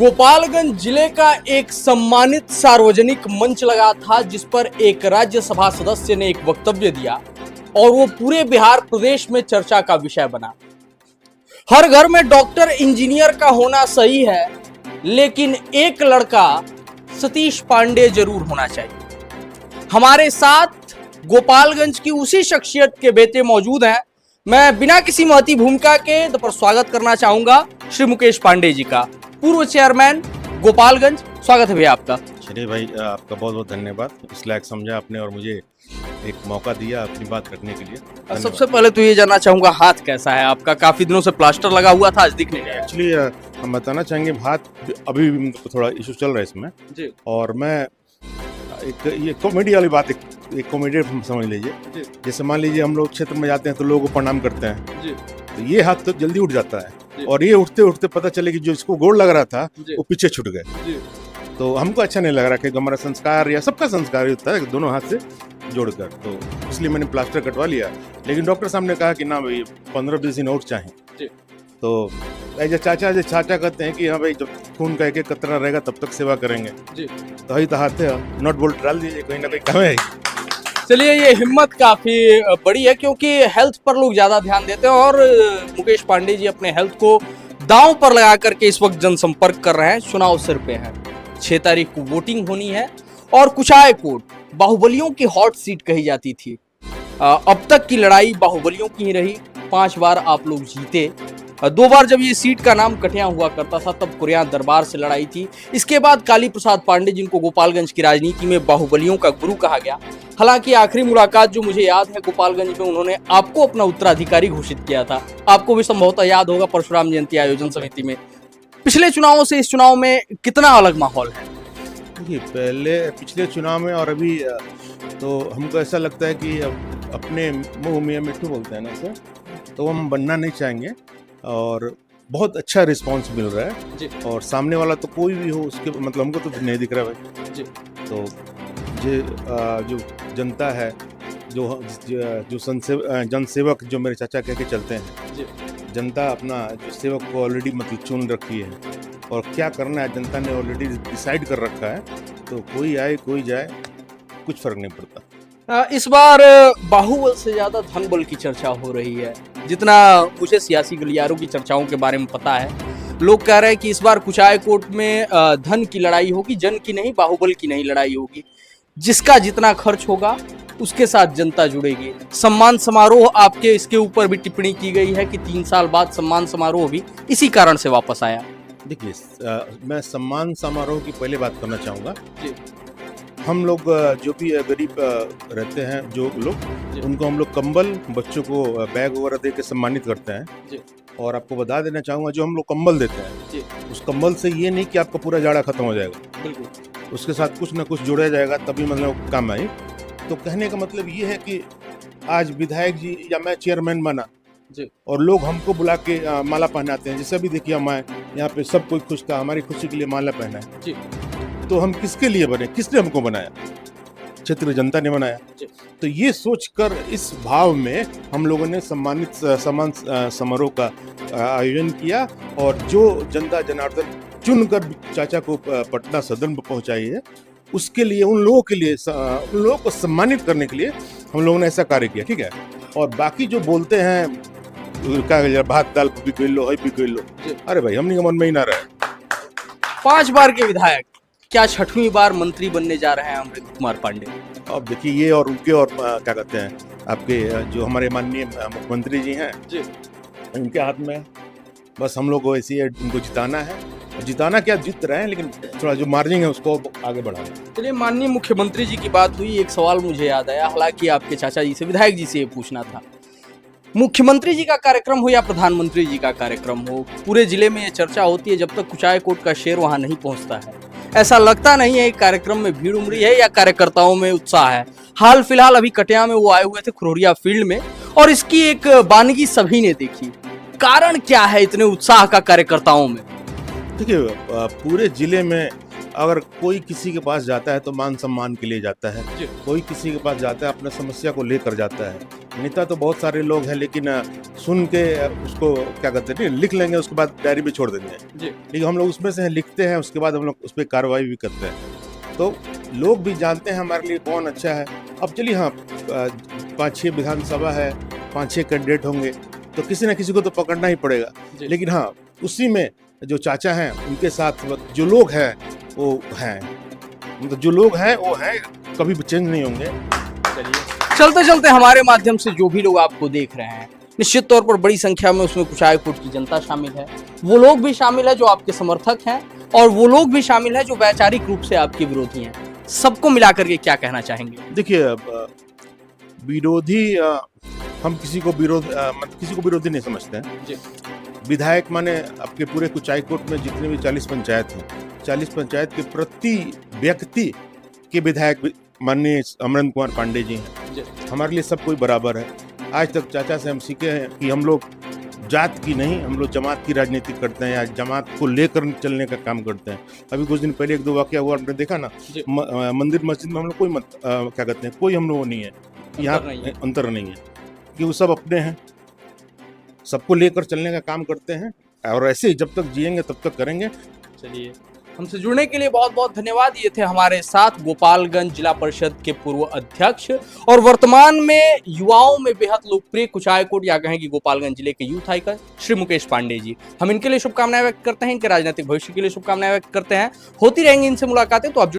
गोपालगंज जिले का एक सम्मानित सार्वजनिक मंच लगा था जिस पर एक राज्यसभा सदस्य ने एक वक्तव्य दिया और वो पूरे बिहार प्रदेश में चर्चा का विषय बना। हर घर में डॉक्टर इंजीनियर का होना सही है, लेकिन एक लड़का सतीश पांडे जरूर होना चाहिए। हमारे साथ गोपालगंज की उसी शख्सियत के बेटे मौजूद हैं। मैं बिना किसी महती भूमिका के पर स्वागत करना चाहूंगा श्री मुकेश पांडे जी का, पूर्व चेयरमैन गोपालगंज। स्वागत है भैया आपका। चलिए भाई, आपका बहुत बहुत धन्यवाद। इस लायक समझा आपने और मुझे एक मौका दिया अपनी बात रखने के लिए। सबसे पहले तो ये जानना चाहूंगा, हाथ कैसा है आपका? काफी दिनों से प्लास्टर लगा हुआ था, आज दिख नहीं रहा। एक्चुअली हम बताना चाहेंगे, हाथ अभी भी थोड़ा इशू चल रहा है इसमें जी। और मैं ये कॉमेडी वाली बात, एक कॉमेडी समझ लीजिए। जैसे मान लीजिए हम लोग क्षेत्र में जाते हैं तो लोगों को प्रणाम करते हैं जी। तो ये हाथ तो जल्दी उठ जाता है और ये उठते उठते पता चले कि जो इसको गोड़ लग रहा था वो पीछे छूट गए। तो हमको अच्छा नहीं लग रहा कि हमारा संस्कार या सबका संस्कार होता है दोनों हाथ से जोड़कर, तो इसलिए मैंने प्लास्टर कटवा लिया। लेकिन डॉक्टर साहब ने कहा कि ना भाई 15-20 दिन और चाहिए। तो जो चाचा कहते हैं कि हाँ भाई, जब खून का एक कतरा रहेगा तब तक सेवा करेंगे जी। तो वही तो हाथ है, नॉट बोल्ट डाल दीजिए, कहीं ना कहीं कम है। चलिए, ये हिम्मत काफी बड़ी है क्योंकि हेल्थ पर लोग ज्यादा ध्यान देते हैं और मुकेश पांडे जी अपने हेल्थ को दांव पर लगा करके इस वक्त जनसंपर्क कर रहे हैं। चुनाव सिर पे है, 6 तारीख को वोटिंग होनी है और कुचायकोट बाहुबलियों की हॉट सीट कही जाती थी। अब तक की लड़ाई बाहुबलियों की ही रही। 5 बार आप लोग जीते। 2 बार जब ये सीट का नाम कटिया हुआ करता था तब कुरिया दरबार से लड़ाई थी। इसके बाद काली प्रसाद पांडे, जिनको गोपालगंज की राजनीति में बाहुबलियों का गुरु कहा गया। हालांकि आखिरी मुलाकात जो मुझे याद है गोपालगंज में, उन्होंने आपको अपना उत्तराधिकारी घोषित किया था। आपको भी संभवतः याद होगा, परशुराम जयंती आयोजन समिति में। पिछले चुनावों से इस चुनाव में कितना अलग माहौल है? पिछले चुनाव में और अभी तो हमको ऐसा लगता है कि अपने मुंह में मिट्टू बोलते हैं ना सर, तो हम बनना नहीं चाहेंगे और बहुत अच्छा रिस्पांस मिल रहा है जी। और सामने वाला तो कोई भी हो, उसके मतलब हमको तो नहीं दिख रहा भाई जी। तो जो जनता है, जो जनसेवक जो मेरे चाचा कह के चलते हैं जी। जनता अपना जो सेवक को ऑलरेडी मतलब चुन रखी है और क्या करना है जनता ने ऑलरेडी डिसाइड कर रखा है। तो कोई आए कोई जाए, कुछ फर्क नहीं पड़ता। इस बार बाहुबल से ज्यादा धन बल की चर्चा हो रही है। जितना मुझे सियासी गलियारों की चर्चाओं के बारे में पता है, लोग कह रहे हैं कि इस बार कुचायकोट में धन की लड़ाई होगी, जन की नहीं, बाहुबल की नहीं लड़ाई होगी। जिसका जितना खर्च होगा उसके साथ जनता जुड़ेगी। सम्मान समारोह, आपके इसके ऊपर भी टिप्पणी की गई है कि 3 साल बाद सम्मान समारोह भी इसी कारण से वापस आया। देखिए, मैं सम्मान समारोह की पहले बात करना चाहूँगा। हम लोग जो भी गरीब रहते हैं जो लोग, उनको हम लोग कंबल, बच्चों को बैग वगैरह दे के सम्मानित करते हैं। और आपको बता देना चाहूँगा, जो हम लोग कंबल देते हैं उस कंबल से ये नहीं कि आपका पूरा जाड़ा खत्म हो जाएगा, बिल्कुल उसके साथ कुछ ना कुछ जोड़ा जाएगा तभी मतलब काम आए। तो कहने का मतलब ये है कि आज विधायक जी या मैं चेयरमैन बना और लोग हमको बुला के माला पहनाते हैं। जैसे अभी देखिए, हम आए यहाँ पे, सब कोई खुश था, हमारी खुशी के लिए माला पहना है। तो हम किसके लिए बने, किसने हमको बनाया? क्षेत्रीय जनता ने बनाया। तो ये सोचकर इस भाव में हम लोगों ने सम्मान समारोह का आयोजन किया और जो जनता जनार्दन चुनकर चाचा को पटना सदन पर पहुंचाई है, उसके लिए, उन लोगों के लिए, उन लोगों को सम्मानित करने के लिए हम लोगों ने ऐसा कार्य किया। ठीक है। और बाकी जो बोलते हैं क्या भात दाल भी लो, अरे भाई, हमने मन में ही ना रहा। 5 बार के विधायक, क्या 6वीं बार मंत्री बनने जा रहे हैं अमृत कुमार पांडे? अब देखिए, ये और उनके और क्या कहते हैं, आपके जो हमारे माननीय मुख्यमंत्री जी हैं जी, उनके हाथ में बस हम लोग को ऐसे ही उनको जिताना है। जिताना क्या, जीत रहे हैं, लेकिन थोड़ा जो मार्जिन है उसको आगे बढ़ाना। चलिए, माननीय मुख्यमंत्री जी की बात हुई, एक सवाल मुझे याद आया। हालांकि आपके चाचा जी से, विधायक जी से ये पूछना था, मुख्यमंत्री जी का कार्यक्रम हो या प्रधानमंत्री जी का कार्यक्रम हो, पूरे जिले में ये चर्चा होती है जब तक कुचायकोट का शेर वहां नहीं पहुंचता है। ऐसा लगता नहीं है कार्यक्रम में भीड़ उमड़ी है या कार्यकर्ताओं में उत्साह है। हाल फिलहाल अभी कटिया में वो आए हुए थे, खुरोरिया फील्ड में, और इसकी एक बानगी सभी ने देखी। कारण क्या है इतने उत्साह का कार्यकर्ताओं में? देखिए, पूरे जिले में अगर कोई किसी के पास जाता है तो मान सम्मान के लिए जाता है, कोई किसी के पास जाता है अपने समस्या को लेकर जाता है। नेता तो बहुत सारे लोग हैं, लेकिन सुन के उसको क्या कहते हैं, लिख लेंगे, उसके बाद डायरी में छोड़ देंगे जी। लेकिन हम लोग उसमें से लिखते हैं, उसके बाद हम लोग उस पर कार्रवाई भी करते हैं, तो लोग भी जानते हैं हमारे लिए कौन अच्छा है। अब चलिए, हाँ, 5-6 विधानसभा है, 5-6 कैंडिडेट होंगे, तो किसी न किसी को तो पकड़ना ही पड़ेगा। लेकिन हाँ, उसी में जो चाचा हैं उनके साथ जो लोग हैं वो हैं, मतलब जो लोग हैं वो हैं, कभी भी चेंज नहीं होंगे। चलते चलते हमारे माध्यम से जो भी लोग आपको देख रहे हैं, निश्चित तौर पर बड़ी संख्या में उसमें कुचायकोट की जनता शामिल है, वो लोग भी शामिल है जो आपके समर्थक हैं, और वो लोग भी शामिल है जो वैचारिक रूप से आपके विरोधी हैं। सबको मिलाकर के क्या कहना चाहेंगे? देखिए, विरोधी, हम किसी को विरोधी नहीं समझते हैं जी। विधायक माने आपके पूरे कुचायकोट में जितने भी 40 पंचायत हैं, 40 पंचायत के प्रति व्यक्ति के विधायक माननीय अमरेंद्र कुमार पांडे जी हैं। हमारे लिए सब कोई बराबर है। आज तक चाचा से हम सीखे हैं कि हम लोग जात की नहीं, हम लोग जमात की राजनीति करते हैं, या जमात को लेकर चलने का काम करते हैं। अभी कुछ दिन पहले 1-2 वाकया हुआ, आपने देखा ना, मंदिर मस्जिद में हम लोग कोई क्या कहते हैं, कोई हम लोग नहीं है, यहाँ अंतर नहीं है, कि वो सब अपने हैं, सबको लेकर चलने का काम करते हैं, और ऐसे ही जब तक जिएंगे तब तक करेंगे। चलिए, हमसे जुड़ने के लिए बहुत बहुत धन्यवाद। ये थे हमारे साथ गोपालगंज जिला परिषद के पूर्व अध्यक्ष और वर्तमान में युवाओं में बेहद लोकप्रिय कुचायकोट या कहें कि गोपालगंज जिले के यूथ आइकन श्री मुकेश पांडे जी। हम इनके लिए शुभकामनाएं व्यक्त करते हैं, इनके राजनीतिक भविष्य के लिए शुभकामनाएं व्यक्त करते हैं। होती रहेंगी इनसे मुलाकातें, तो आप